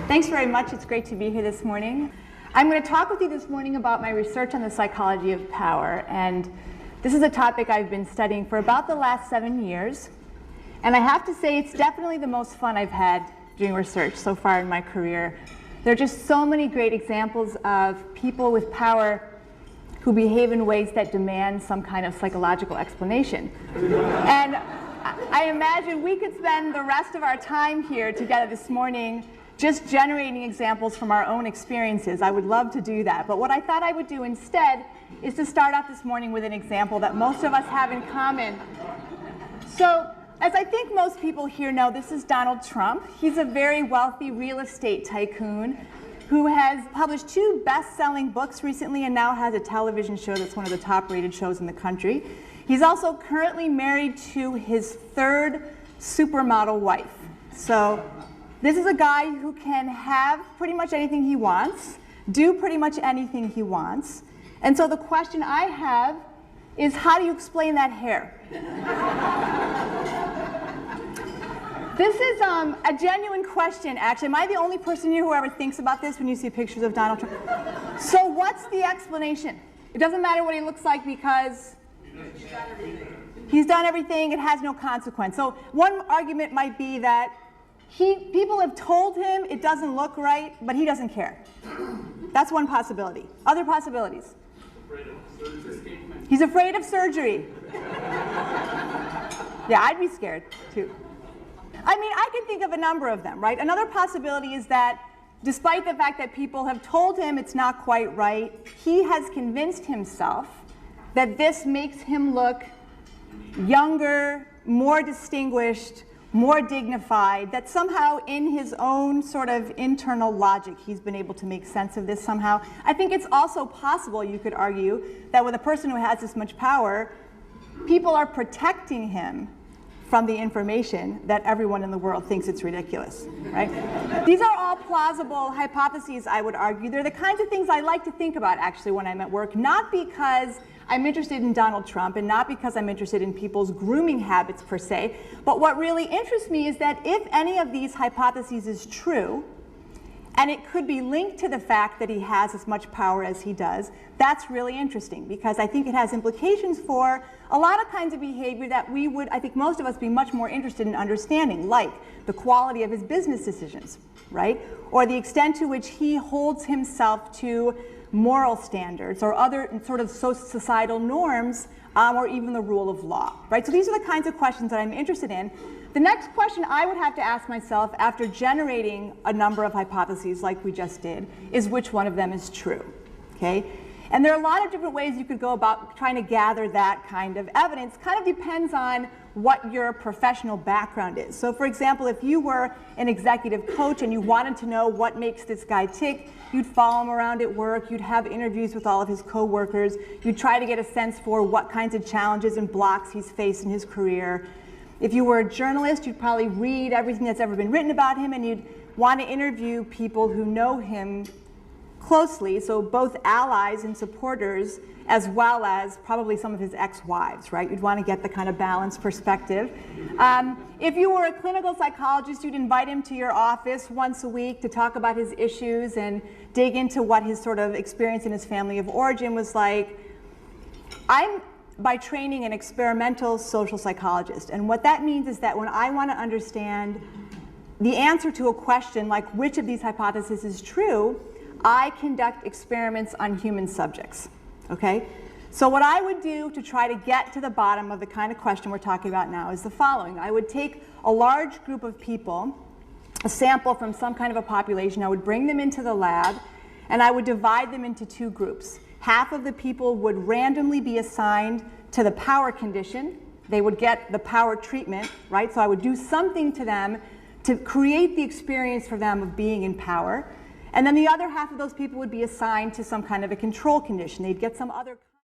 Thanks very much. It's great to be here this morning. I'm going to talk with you this morning about my research on the psychology of power. And this is a topic I've been studying for about the last 7 years. And I have to say it's definitely the most fun I've had doing research so far in my career. There are just so many great examples of people with power who behave in ways that demand some kind of psychological explanation. And I imagine we could spend the rest of our time here together this morning just generating examples from our own experiences. I would love to do that. But what I thought I would do instead is to start out this morning with an example that most of us have in common. So, as I think most people here know, this is Donald Trump. He's a very wealthy real estate tycoon who has published 2 best-selling books recently and now has a television show that's one of the top-rated shows in the country. He's also currently married to his 3rd supermodel wife. So this is a guy who can have pretty much anything he wants, do pretty much anything he wants. And so the question I have is, how do you explain that hair? This is a genuine question, actually. Am I the only person here who ever thinks about this when you see pictures of Donald Trump? So what's the explanation? It doesn't matter what he looks like because he's done everything. It has no consequence. So one argument might be that people have told him it doesn't look right, but he doesn't care. That's one possibility. Other possibilities? He's afraid of surgery. Yeah, I'd be scared too. I mean, I can think of a number of them, right? Another possibility is that despite the fact that people have told him it's not quite right, he has convinced himself that this makes him look younger, more distinguished, more dignified, that somehow in his own sort of internal logic he's been able to make sense of this somehow. I think it's also possible, you could argue, that with a person who has this much power, people are protecting him from the information that everyone in the world thinks it's ridiculous, right? These are all plausible hypotheses, I would argue. They're the kinds of things I like to think about, actually, when I'm at work, not because I'm interested in Donald Trump and not because I'm interested in people's grooming habits per se, but what really interests me is that if any of these hypotheses is true, and it could be linked to the fact that he has as much power as he does, that's really interesting because I think it has implications for a lot of kinds of behavior that we would, I think most of us, be much more interested in understanding, like the quality of his business decisions, right? Or the extent to which he holds himself to moral standards or other sort of societal norms, or even the rule of law, right? So these are the kinds of questions that I'm interested in. The next question I would have to ask myself after generating a number of hypotheses like we just did is which one of them is true, okay? And there are a lot of different ways you could go about trying to gather that kind of evidence. Kind of depends on what your professional background is. So for example, if you were an executive coach and you wanted to know what makes this guy tick, you'd follow him around at work, you'd have interviews with all of his coworkers, you'd try to get a sense for what kinds of challenges and blocks he's faced in his career. If you were a journalist, you'd probably read everything that's ever been written about him, and you'd want to interview people who know him closely, so both allies and supporters, as well as probably some of his ex-wives, right? You'd want to get the kind of balanced perspective. If you were a clinical psychologist, you'd invite him to your office once a week to talk about his issues and dig into what his sort of experience in his family of origin was like. I'm, by training, an experimental social psychologist, and what that means is that when I want to understand the answer to a question like which of these hypotheses is true, I conduct experiments on human subjects, okay? So what I would do to try to get to the bottom of the kind of question we're talking about now is the following. I would take a large group of people, a sample from some kind of a population, I would bring them into the lab, and I would divide them into 2 groups. Half of the people would randomly be assigned to the power condition. They would get the power treatment, right? So I would do something to them to create the experience for them of being in power. And then the other half of those people would be assigned to some kind of a control condition. They'd get some other